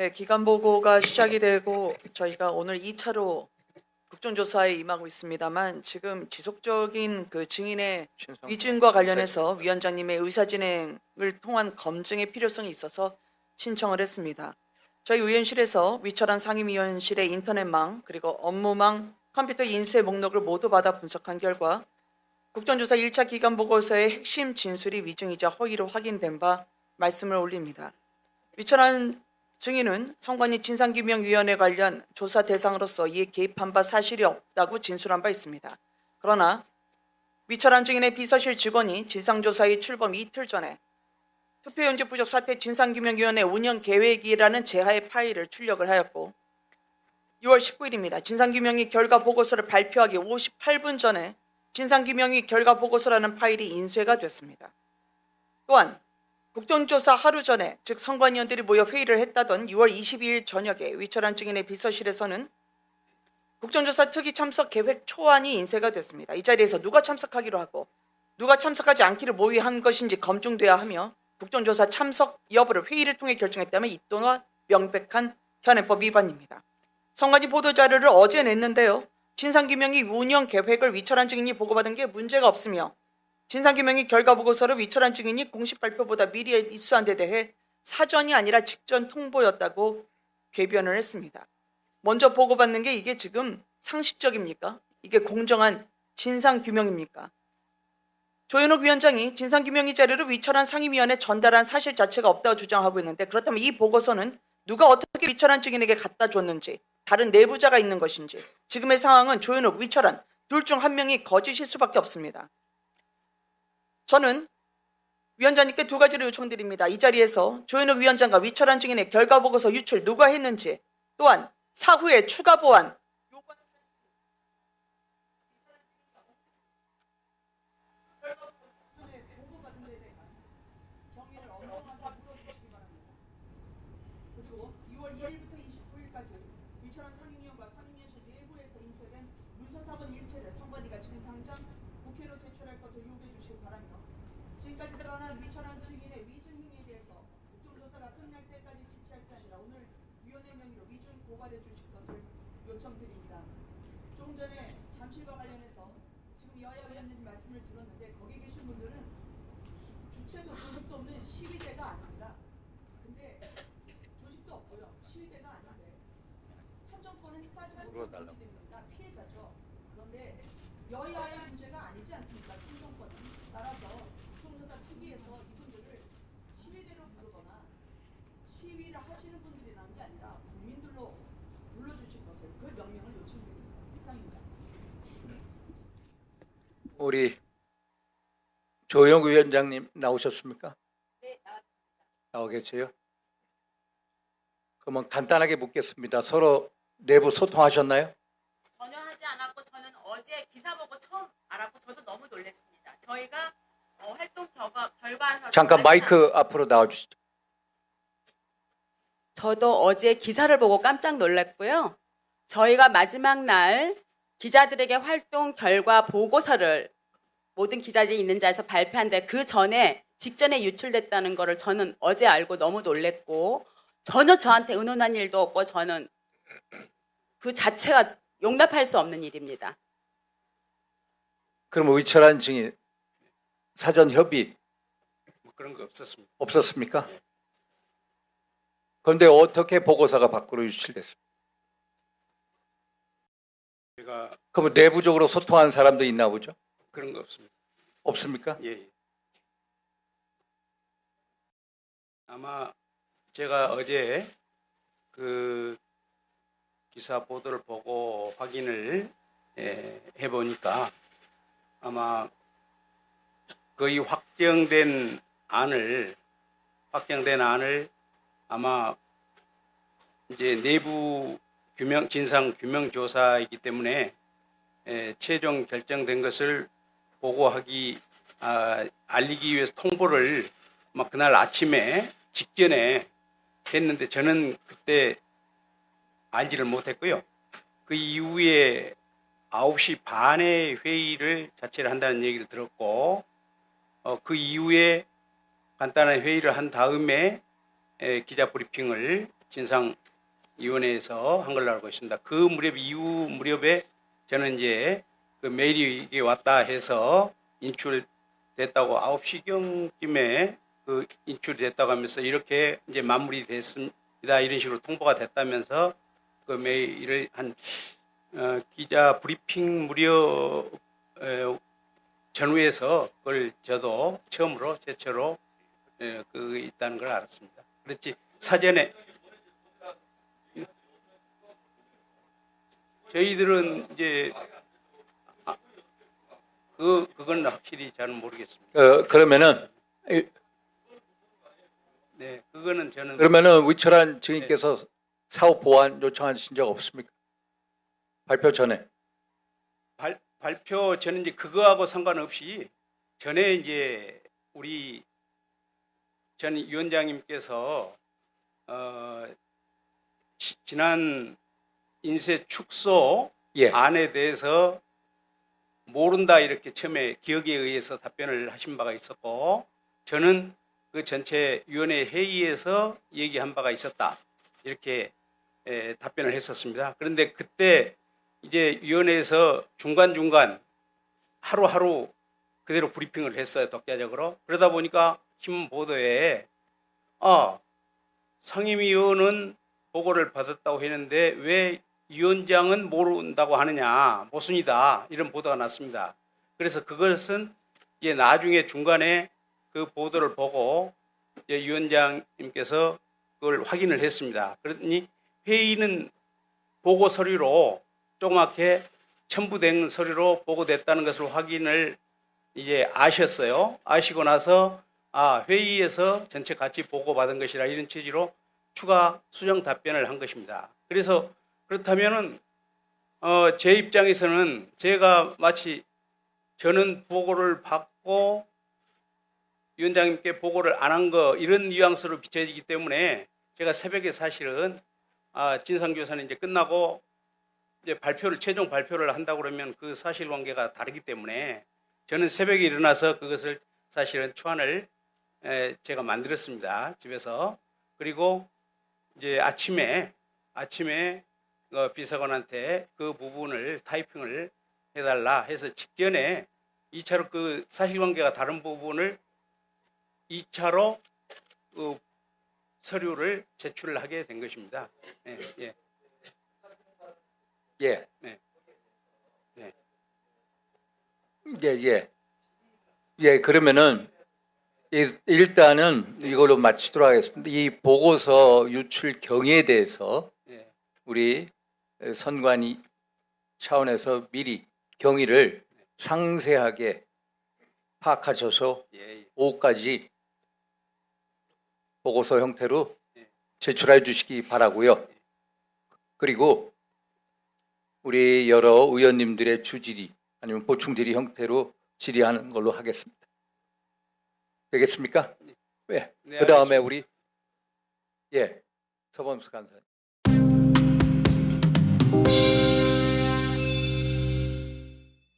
네, 기간 보고가 시작이 되고 저희가 오늘 2차로 국정조사에 임하고 있습니다만 지금 지속적인 그 증인의 위증과 관련해서 위원장님의 의사진행을 통한 검증의 필요성이 있어서 신청을 했습니다. 저희 의원실에서 위철한 상임위원실의 인터넷망 그리고 업무망 컴퓨터 인쇄 목록을 모두 받아 분석한 결과 국정조사 1차 기간 보고서의 핵심 진술이 위증이자 허위로 확인된 바 말씀을 올립니다. 위철한 증인은 선관위 진상규명위원회 관련 조사 대상으로서 이에 개입한 바 사실이 없다고 진술한 바 있습니다. 그러나 위철한 증인의 비서실 직원이 진상조사의 출범 이틀 전에 투표용지 부족 사태 진상규명위원회 운영 계획이라는 제하의 파일을 출력을 하였고 6월 19일입니다. 진상규명위 결과 보고서를 발표하기 58분 전에 진상규명위 결과 보고서라는 파일이 인쇄가 됐습니다. 또한 국정조사 하루 전에 즉 선관위원들이 모여 회의를 했다던 6월 22일 저녁에 위철한 증인의 비서실에서는 국정조사 특위 참석 계획 초안이 인쇄가 됐습니다. 이 자리에서 누가 참석하기로 하고 누가 참석하지 않기를 모의한 것인지 검증돼야 하며 국정조사 참석 여부를 회의를 통해 결정했다면 이 또한 명백한 현행법 위반입니다. 선관위 보도자료를 어제 냈는데요. 진상규명위 운영 계획을 위철한 증인이 보고받은 게 문제가 없으며 진상규명위 결과보고서를 위철한 증인이 공식 발표보다 미리 입수한 데 대해 사전이 아니라 직전 통보였다고 궤변을 했습니다. 먼저 보고받는 게 이게 지금 상식적입니까? 이게 공정한 진상규명입니까? 조현옥 위원장이 진상규명위 자료를 위철한 상임위원회에 전달한 사실 자체가 없다고 주장하고 있는데 그렇다면 이 보고서는 누가 어떻게 위철한 증인에게 갖다 줬는지 다른 내부자가 있는 것인지 지금의 상황은 조현옥, 위철한 둘 중 한 명이 거짓일 수밖에 없습니다. 저는 위원장님께 두 가지를 요청드립니다. 이 자리에서 조현옥 위원장과 위철한 증인의 결과보고서 유출 누가 했는지 또한 사후에 추가 보완 그리고 6월 2일부터 29일까지 위철한 상임위원과 상임위원실 내부에서 인쇄된 문서사본 일체를 선관위가 지금 당장 국회로 제출할 것을 요구해 주시기 바라며 지금까지 드러난 위철한 증인의 위증 행위에 대해서 국정조사가 끝날 때까지 지체할 게 아니라 오늘 위원회 명의로 위증 고발해 주실 것을 요청드립니다. 조금 전에 잠실과 관련해서 지금 여야 의원님 말씀을 들었는데 거기 계신 분들은 주체도 조직도 없는 시위대가 아닙니다. 근데 조직도 없고요. 시위대가 아닌데 참정권 행사자가 됩니다. 피해자죠. 그런데 여야의 문제가 아니지 않습니까? 참정권은. 따라서 국정조사 특위에서 이분들을 시위대로 부르거나 시위를 하시는 분들이라는 게 아니라 국민들로 불러주실 것을 그 명령을 요청드립니다. 이상입니다. 우리 조영 위원장님 나오셨습니까? 네, 나왔습니다. 나와 계세요? 그러면 간단하게 묻겠습니다. 서로 내부 소통하셨나요? 전혀 하지 않았고 저는 어제 기사 보고 처음 알았고 저도 너무 놀랐습니다. 저희가 활동 결과 잠깐 마이크 앞으로 나와주시죠. 저도 어제 기사를 보고 깜짝 놀랐고요. 저희가 마지막 날 기자들에게 활동 결과 보고서를 모든 기자들이 있는 자리에서 발표한데 그 전에 직전에 유출됐다는 거를 저는 어제 알고 너무 놀랐고 전혀 저한테 의논한 일도 없고 저는 그 자체가 용납할 수 없는 일입니다. 그럼 의철한 증인 사전 협의 뭐 그런 거 없었습니다. 없었습니까? 그런데 어떻게 보고서가 밖으로 유출됐습니까? 제가 그러면 내부적으로 소통하는 사람도 있나 보죠? 그런 거 없습니다. 없습니까? 예, 예. 아마 제가 어제 그 기사 보도를 보고 확인을 해보니까 아마 거의 확정된 안을 아마 이제 내부 진상 규명 조사이기 때문에 최종 결정된 것을 보고하기 알리기 위해서 통보를 막 그날 아침에 직전에 했는데 저는 그때 알지를 못했고요. 그 이후에 9시 반에 회의를 자체를 한다는 얘기를 들었고 그 이후에 간단한 회의를 한 다음에 기자 브리핑을 진상위원회에서 한 걸로 알고 있습니다. 그 무렵 이후 무렵에 저는 이제 그 메일이 이게 왔다 해서 인출됐다고 9시경쯤에 그 인출이 됐다고 하면서 이렇게 이제 마무리됐습니다. 이런 식으로 통보가 됐다면서 그 메일을 한 기자 브리핑 무렵 전후에서 그걸 저도 처음으로 최초로 그 있다는 걸 알았습니다. 그렇지 사전에 저희들은 이제 그건 확실히 잘은 모르겠습니다. 그러면은 네, 그거는 저는 위철한 증인께서 사후 보완 요청하신 적 없습니까? 발표 전에. 발표 저는 이제 그거하고 상관없이 전에 이제 우리 전 위원장님께서 지난 인쇄 축소 예. 안에 대해서 모른다 이렇게 처음에 기억에 의해서 답변을 하신 바가 있었고 저는 그 전체 위원회 회의에서 얘기한 바가 있었다 이렇게 답변을 했었습니다. 그런데 그때 이제 위원회에서 중간중간 하루하루 그대로 브리핑을 했어요. 독자적으로. 그러다 보니까 신문 보도에 상임위원은 보고를 받았다고 했는데 왜 위원장은 모른다고 하느냐, 모순이다 이런 보도가 났습니다. 그래서 그것은 이제 나중에 중간에 그 보도를 보고 이제 위원장님께서 그걸 확인을 했습니다. 그러더니 회의는 보고 서류로 조그맣게 첨부된 서류로 보고됐다는 것을 확인을 이제 아셨어요. 아시고 나서 회의에서 전체 같이 보고받은 것이라 이런 취지로 추가 수정 답변을 한 것입니다. 그래서 그렇다면은 제 입장에서는 제가 마치 저는 보고를 받고 위원장님께 보고를 안 한 거 이런 뉘앙스로 비춰지기 때문에 제가 새벽에 사실은 진상조사는 이제 끝나고 이제 최종 발표를 한다고 그러면 그 사실관계가 다르기 때문에 저는 새벽에 일어나서 그것을 사실은 초안을 제가 만들었습니다. 집에서. 그리고 이제 아침에 비서관한테 그 부분을 타이핑을 해달라 해서 직전에 2차로 그 사실관계가 다른 부분을 2차로 그 서류를 제출을 하게 된 것입니다. 예, 예. 예. 네. 네. 예, 그러면은 일단은 이걸로 마치도록 하겠습니다. 이 보고서 유출 경위에 대해서 예. 우리 선관위 차원에서 미리 경위를 상세하게 파악하셔서 예. 오후까지 보고서 형태로 제출해 주시기 바라고요. 그리고 우리 여러 의원님들의 주질의 아니면 보충 질의 형태로 질의하는 걸로 하겠습니다. 되겠습니까? 네. 네, 그 다음에 우리 서범수 간사님.